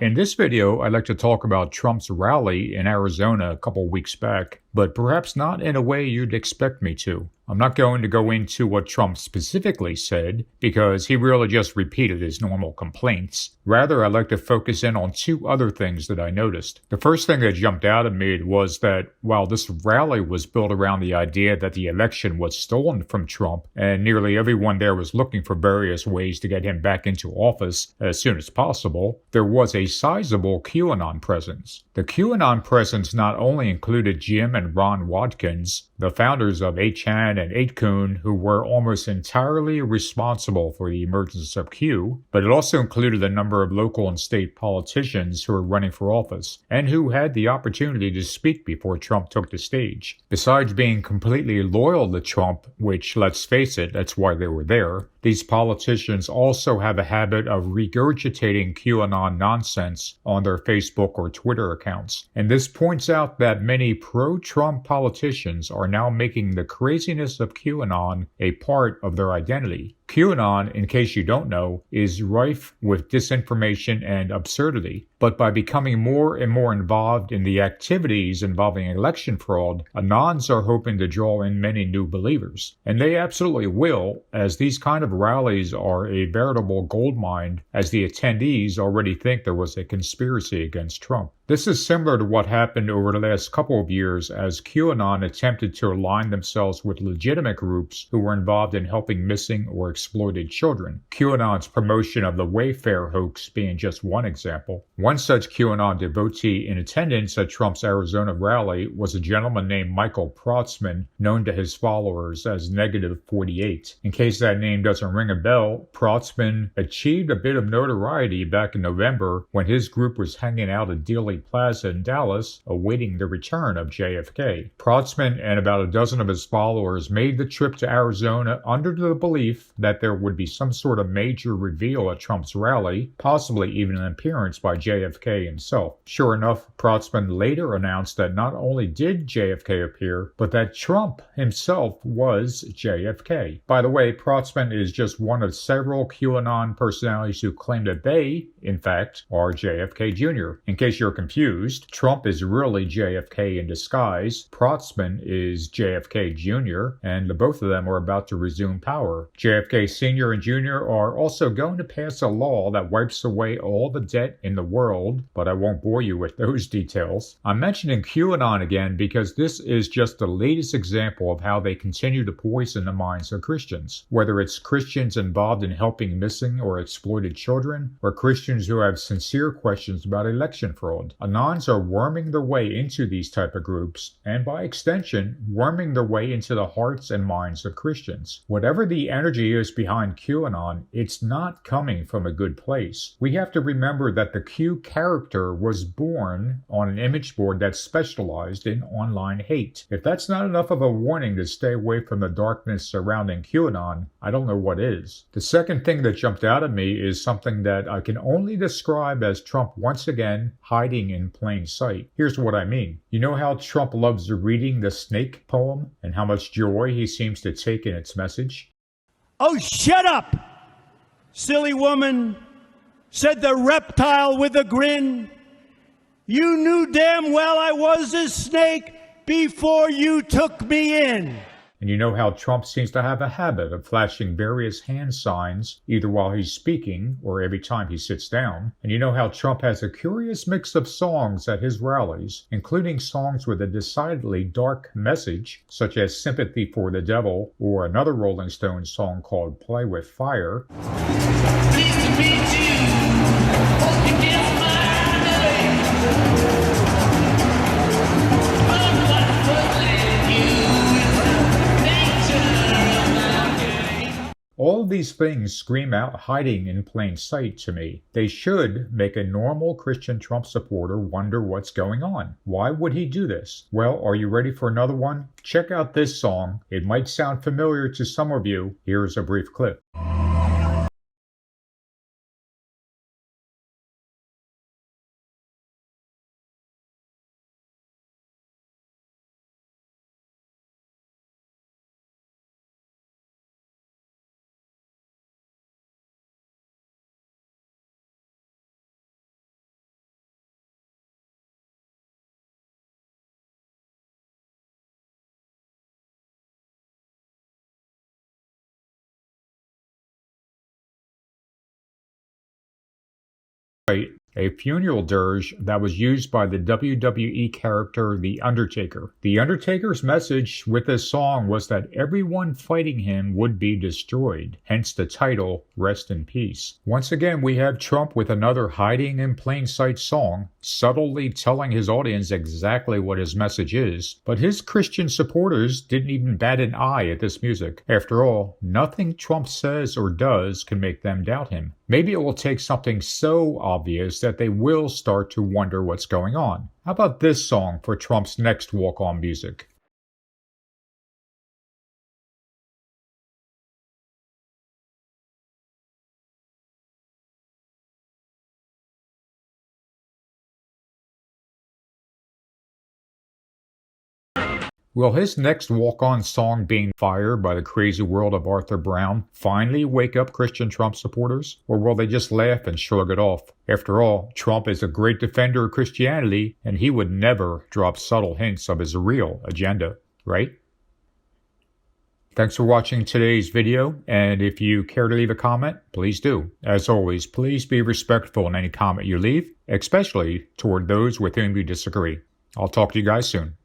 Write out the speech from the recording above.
In this video, I'd like to talk about Trump's rally in Arizona a couple weeks back, but perhaps not in a way you'd expect me to. I'm not going to go into what Trump specifically said, because he really just repeated his normal complaints. Rather, I'd like to focus in on two other things that I noticed. The first thing that jumped out at me was that while this rally was built around the idea that the election was stolen from Trump, and nearly everyone there was looking for various ways to get him back into office as soon as possible, there was a sizable QAnon presence. The QAnon presence not only included Jim and Ron Watkins, the founders of 8chan and 8kun, who were almost entirely responsible for the emergence of Q, but it also included a number of local and state politicians who were running for office, and who had the opportunity to speak before Trump took the stage. Besides being completely loyal to Trump, which, let's face it, that's why they were there, these politicians also have a habit of regurgitating QAnon nonsense on their Facebook or Twitter accounts. And this points out that many pro-Trump politicians are now making the craziness of QAnon a part of their identity. QAnon, in case you don't know, is rife with disinformation and absurdity. But by becoming more and more involved in the activities involving election fraud, Anons are hoping to draw in many new believers. And they absolutely will, as these kind of rallies are a veritable goldmine, as the attendees already think there was a conspiracy against Trump. This is similar to what happened over the last couple of years as QAnon attempted to align themselves with legitimate groups who were involved in helping missing or exploited children. QAnon's promotion of the Wayfair hoax being just one example. One such QAnon devotee in attendance at Trump's Arizona rally was a gentleman named Michael Protzman, known to his followers as Negative 48. In case that name doesn't ring a bell, Protzman achieved a bit of notoriety back in November when his group was hanging out at Dealey Plaza in Dallas, awaiting the return of JFK. Protzman and about a dozen of his followers made the trip to Arizona under the belief that there would be some sort of major reveal at Trump's rally, possibly even an appearance by JFK himself. Sure enough, Protzman later announced that not only did JFK appear, but that Trump himself was JFK. By the way, Protzman is just one of several QAnon personalities who claim that they, in fact, are JFK Jr. In case you're confused, Trump is really JFK in disguise, Protzman is JFK Jr., and the both of them are about to resume power. JFK Sr. and Jr. are also going to pass a law that wipes away all the debt in the world, but I won't bore you with those details. I'm mentioning QAnon again because this is just the latest example of how they continue to poison the minds of Christians. Whether it's Christians involved in helping missing or exploited children, or Christians who have sincere questions about election fraud. Anons are worming their way into these type of groups, and by extension, worming their way into the hearts and minds of Christians. Whatever the energy is behind QAnon, it's not coming from a good place. We have to remember that the Q character was born on an image board that specialized in online hate. If that's not enough of a warning to stay away from the darkness surrounding QAnon, I don't know what is. The second thing that jumped out at me is something that I can only describe as Trump once again hiding in plain sight. Here's what I mean. You know how Trump loves reading the snake poem and how much joy he seems to take in its message? "Oh, shut up, silly woman," said the reptile with a grin. "You knew damn well I was a snake before you took me in." And you know how Trump seems to have a habit of flashing various hand signs, either while he's speaking or every time he sits down. And you know how Trump has a curious mix of songs at his rallies, including songs with a decidedly dark message, such as Sympathy for the Devil, or another Rolling Stones song called Play with Fire. Pleased to meet you. Hope you get my name. All of these things scream out hiding in plain sight to me. They should make a normal Christian Trump supporter wonder what's going on. Why would he do this? Well, are you ready for another one? Check out this song. It might sound familiar to some of you. Here's a brief clip. a funeral dirge that was used by the WWE character The Undertaker. The Undertaker's message with this song was that everyone fighting him would be destroyed, hence the title, Rest in Peace. Once again, we have Trump with another hiding in plain sight song, subtly telling his audience exactly what his message is, but his Christian supporters didn't even bat an eye at this music. After all, nothing Trump says or does can make them doubt him. Maybe it will take something so obvious that they will start to wonder what's going on. How about this song for Trump's next walk-on music? Will his next walk-on song being fired by the crazy world of Arthur Brown finally wake up Christian Trump supporters? Or will they just laugh and shrug it off? After all, Trump is a great defender of Christianity, and he would never drop subtle hints of his real agenda, right? Thanks for watching today's video, and if you care to leave a comment, please do. As always, please be respectful in any comment you leave, especially toward those with whom you disagree. I'll talk to you guys soon.